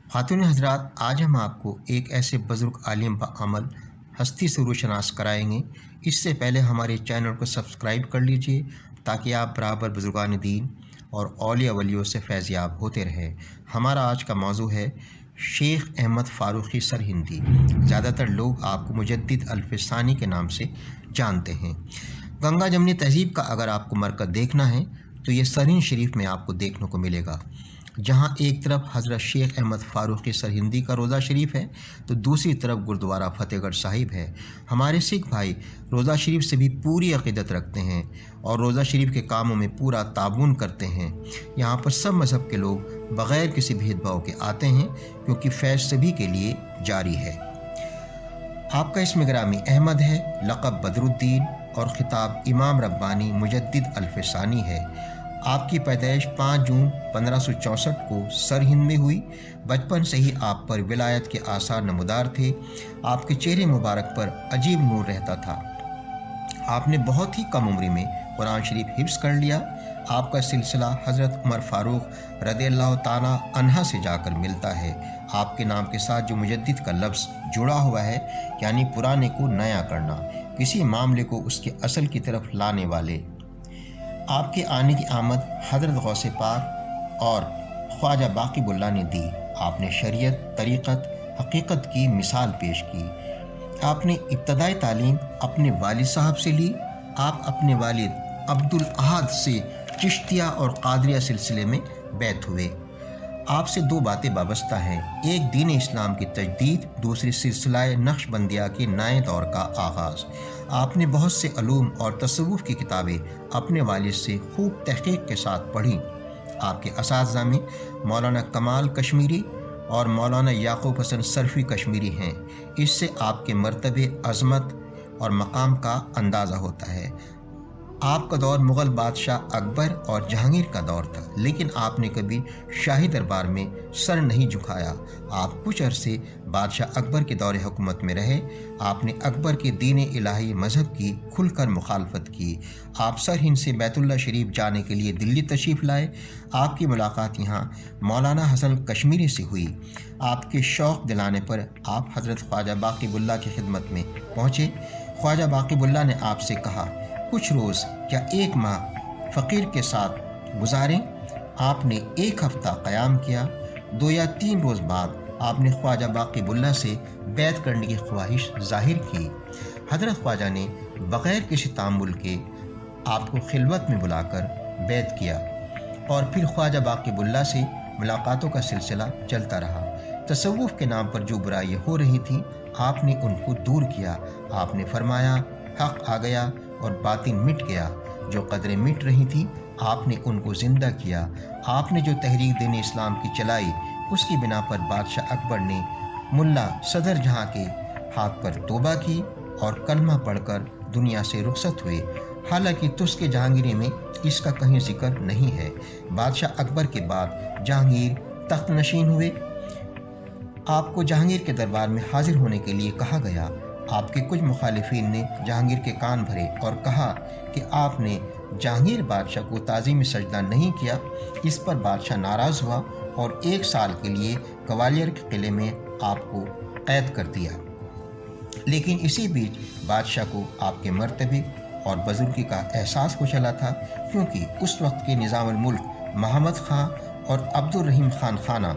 खातून हजरात, आज हम आपको एक ऐसे बुज़ुर्ग आलिम बाअमल हस्ती से रोशनास कराएंगे। इससे पहले हमारे चैनल को सब्सक्राइब कर लीजिए ताकि आप बराबर बुज़ुर्गान दीन और औलिया वलियों से फैज़याब होते रहें। हमारा आज का मौजू है शेख अहमद फ़ारूक़ी सरहिंदी। ज़्यादातर लोग आपको मुजद्दिद अल्फ़सानी के नाम से जानते हैं। गंगा जमनी तहज़ीब का अगर आपको मरकज़ देखना है तो ये सरहिंद शरीफ में आपको देखने को मिलेगा, जहाँ एक तरफ हज़रत शेख अहमद फ़ारूक़ी सरहिंदी का रोज़ा शरीफ है तो दूसरी तरफ गुरुद्वारा फ़तेहगढ़ साहिब है। हमारे सिख भाई रोज़ा शरीफ से भी पूरी अक़ीदत रखते हैं और रोज़ा शरीफ के कामों में पूरा ताबून करते हैं। यहाँ पर सब मज़हब के लोग बग़ैर किसी भेदभाव के आते हैं क्योंकि फैज़ सभी के लिए जारी है। आपका इसम गिरामी अहमद है, लक़ब बदरुद्दीन और ख़िताब इमाम रब्बानी मुजद्दिद अल्फ़सानी है। आपकी पैदाइश 5 जून 1564 को सरहिंद में हुई। बचपन से ही आप पर विलायत के आसार नमूदार थे। आपके चेहरे मुबारक पर अजीब नूर रहता था। आपने बहुत ही कम उम्र में कुरान शरीफ हिफ्ज़ कर लिया। आपका सिलसिला हज़रत उमर फ़ारूक़ रज़ियल्लाहु ताला अन्हा से जाकर मिलता है। आपके नाम के साथ जो मुजद्दिद का लफ्ज़ जुड़ा हुआ है, यानी पुराने को नया करना, किसी मामले को उसके असल की तरफ लाने वाले। आपके आने की आमद हज़रत गौसे पाक और ख्वाजा बाक़ीबुल्लाह ने दी। आपने शरीयत, तरीक़त, हकीकत की मिसाल पेश की। आपने इब्तदाई तालीम अपने वालिद साहब से ली। आप अपने वालिद अब्दुल अहद से चिश्तिया और क़ादरिया सिलसिले में बैत हुए। आपसे 2 बातें वाबस्ता हैं, एक दीन इस्लाम की तजदीद, दूसरी सिलसिलाए नक्शबंदिया के नए दौर का आगाज़। आपने बहुत से अलूम और तसव्वुफ़ की किताबें अपने वालिद से खूब तहक़ीक़ के साथ पढ़ी। आपके असातिज़ा में मौलाना कमाल कश्मीरी और मौलाना याक़ूब हसन सरफ़ी कश्मीरी हैं। इससे आपके मर्तबे, अज़मत और मकाम का अंदाज़ा होता है। आपका दौर मुग़ल बादशाह अकबर और जहांगीर का दौर था, लेकिन आपने कभी शाही दरबार में सर नहीं झुकाया। आप कुछ अरसे बादशाह अकबर के दौरे हुकूमत में रहे। आपने अकबर के दीन इलाही मज़हब की खुलकर मुखालफत की। आप सरहिंद से बैतुल्लाह शरीफ जाने के लिए दिल्ली तशरीफ़ लाए। आपकी मुलाकात यहाँ मौलाना हसन कश्मीरी से हुई। आपके शौक़ दिलाने पर आप हज़रत ख्वाजा बाक़ीबुल्लाह की खिदमत में पहुँचे। ख्वाजा बाक़ीबुल्लाह ने आपसे कहा, कुछ रोज़ या 1 माह फ़कीर के साथ गुजारें। आपने 1 हफ़्ता क़याम किया। 2 या 3 रोज़ बाद आपने ख्वाजा बाक़ीबुल्लाह से बैत करने की ख्वाहिश ज़ाहिर की। हज़रत ख्वाजा ने बग़ैर किसी तामुल के आपको खिलवत में बुलाकर बैत किया और फिर ख्वाजा बाक़ीबुल्लाह से मुलाकातों का सिलसिला चलता रहा। तसव्वुफ़ के नाम पर जो बुराइयाँ हो रही थीं, आपने उनको दूर किया। आपने फरमाया, हक़ आ गया और बातिल मिट गया। जो कदरें मिट रही थीं, आपने उनको ज़िंदा किया। आपने जो तहरीक दीन इस्लाम की चलाई, उसकी बिना पर बादशाह अकबर ने मुल्ला सदर जहाँ के हाथ पर तौबा की और कलमा पढ़कर दुनिया से रुखसत हुए। हालांकि तुस्के जहांगीरी में इसका कहीं जिक्र नहीं है। बादशाह अकबर के बाद जहांगीर तख्त नशीन हुए। आपको जहांगीर के दरबार में हाजिर होने के लिए कहा गया। आपके कुछ मुखालिफिन ने जहांगीर के कान भरे और कहा कि आपने जहांगीर बादशाह को ताज़ीम सजदा नहीं किया। इस पर बादशाह नाराज़ हुआ और 1 साल के लिए ग्वालियर के किले में आपको कैद कर दिया। लेकिन इसी बीच बादशाह को आपके मर्तबे और बुज़ुर्गी का एहसास हो चला था, क्योंकि उस वक्त के निज़ामुल मुल्क मोहम्मद खां और अब्दुल रहीम खान खाना,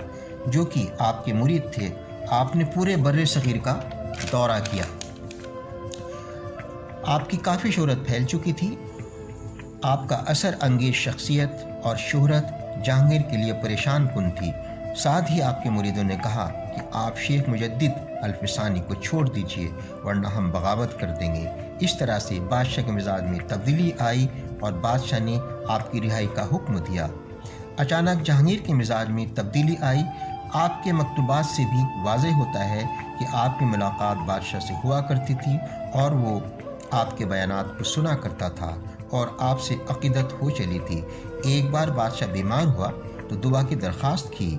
जो कि आपके मुरीद थे, आपने पूरे बर्रे सग़ीर का दौरा किया। आपकी काफ़ी शोहरत फैल चुकी थी। आपका असर अंगेज शख्सियत और शोहरत जहांगीर के लिए परेशान कुन थी। साथ ही आपके मुरीदों ने कहा कि आप शेख मुजद्दिद अल्फ़सानी को छोड़ दीजिए, वरना हम बगावत कर देंगे। इस तरह से बादशाह के मिजाज में तब्दीली आई और बादशाह ने आपकी रिहाई का हुक्म दिया। अचानक जहांगीर के मिजाज में तब्दीली आई। आपके मकतूबात से भी वाज़ेह होता है कि आपकी मुलाकात बादशाह से हुआ करती थी और वो आपके बयानात को सुना करता था और आपसे अक़ीदत हो चली थी। एक बार बादशाह बीमार हुआ तो दुआ की दरख्वास्त की।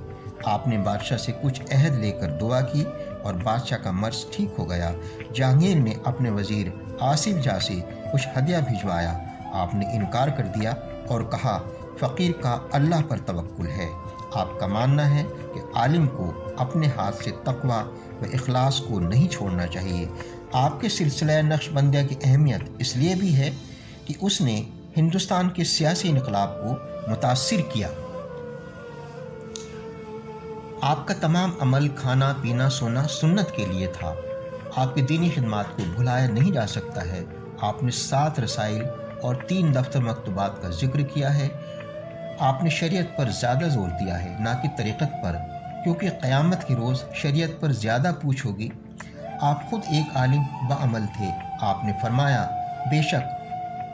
आपने बादशाह से कुछ अहद लेकर दुआ की और बादशाह का मर्ज़ ठीक हो गया। जहांगीर ने अपने वज़ीर आसिफ जा से कुछ हदिया भिजवाया। आपने इनकार कर दिया और कहा, फ़कीर का अल्लाह पर तवक्कुल है। آپ کا ماننا ہے کہ عالم کو اپنے ہاتھ سے تقوی و اخلاص کو نہیں چھوڑنا چاہیے۔ آپ کے سلسلہ نقش بندیہ کی اہمیت اس لیے بھی ہے کہ اس نے ہندوستان کے سیاسی انقلاب کو متاثر کیا۔ آپ کا تمام عمل کھانا پینا سونا سنت کے لیے تھا۔ آپ کی دینی خدمات کو بھلایا نہیں جا سکتا ہے۔ آپ نے 7 رسائل اور 3 دفتر مکتوبات کا ذکر کیا ہے۔ آپ نے شریعت پر زیادہ زور دیا ہے، نہ کہ طریقت پر، کیونکہ قیامت کے روز شریعت پر زیادہ پوچھ ہوگی۔ آپ خود ایک عالم بعمل تھے۔ آپ نے فرمایا، بے شک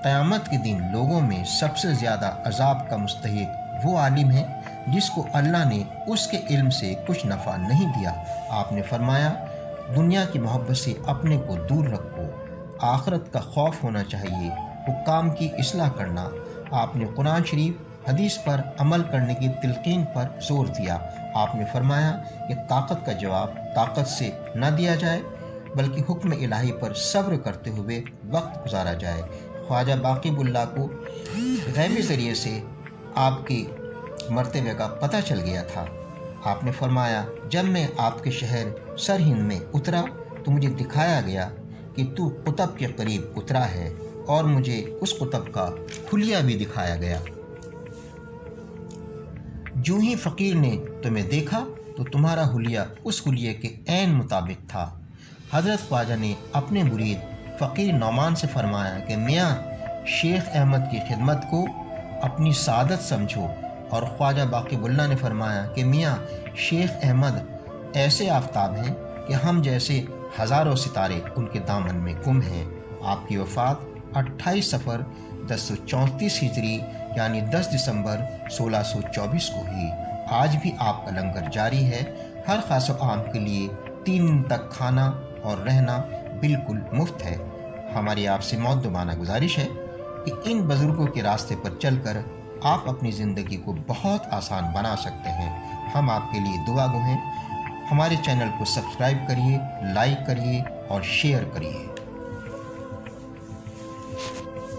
قیامت کے دن لوگوں میں سب سے زیادہ عذاب کا مستحق وہ عالم ہے جس کو اللہ نے اس کے علم سے کچھ نفع نہیں دیا۔ آپ نے فرمایا، دنیا کی محبت سے اپنے کو دور رکھو، آخرت کا خوف ہونا چاہیے، حکام کی اصلاح کرنا۔ آپ نے قرآن شریف حدیث پر عمل کرنے کی تلقین پر زور دیا۔ آپ نے فرمایا کہ طاقت کا جواب طاقت سے نہ دیا جائے بلکہ حکم الہی پر صبر کرتے ہوئے وقت گزارا جائے۔ خواجہ باقی اللہ کو غیبی ذریعے سے آپ کے مرتبے کا پتہ چل گیا تھا۔ آپ نے فرمایا، جب میں آپ کے شہر سرہند میں اترا تو مجھے دکھایا گیا کہ تو قطب کے قریب اترا ہے، اور مجھے اس قطب کا حلیہ بھی دکھایا گیا۔ جو ہی فقیر نے تمہیں دیکھا تو تمہارا حلیہ اس حلیے کے عین مطابق تھا۔ حضرت خواجہ نے اپنے مرید فقیر نعمان سے فرمایا کہ میاں شیخ احمد کی خدمت کو اپنی سعادت سمجھو، اور خواجہ باقی اللہ نے فرمایا کہ میاں شیخ احمد ایسے آفتاب ہیں کہ ہم جیسے ہزاروں ستارے ان کے دامن میں گم ہیں۔ آپ کی وفات 28 صفر 1034 ہجری یعنی 10 دسمبر 1624 کو ہوئی۔ آج بھی آپ کا لنگر جاری ہے۔ ہر خاص و عام کے لیے 3 دن تک کھانا اور رہنا بالکل مفت ہے۔ ہماری آپ سے معدبانہ گزارش ہے کہ ان بزرگوں کے راستے پر چل کر آپ اپنی زندگی کو بہت آسان بنا سکتے ہیں۔ ہم آپ کے لیے دعا گو ہیں۔ ہمارے چینل کو سبسکرائب کریے، لائک کریے اور شیئر کریے۔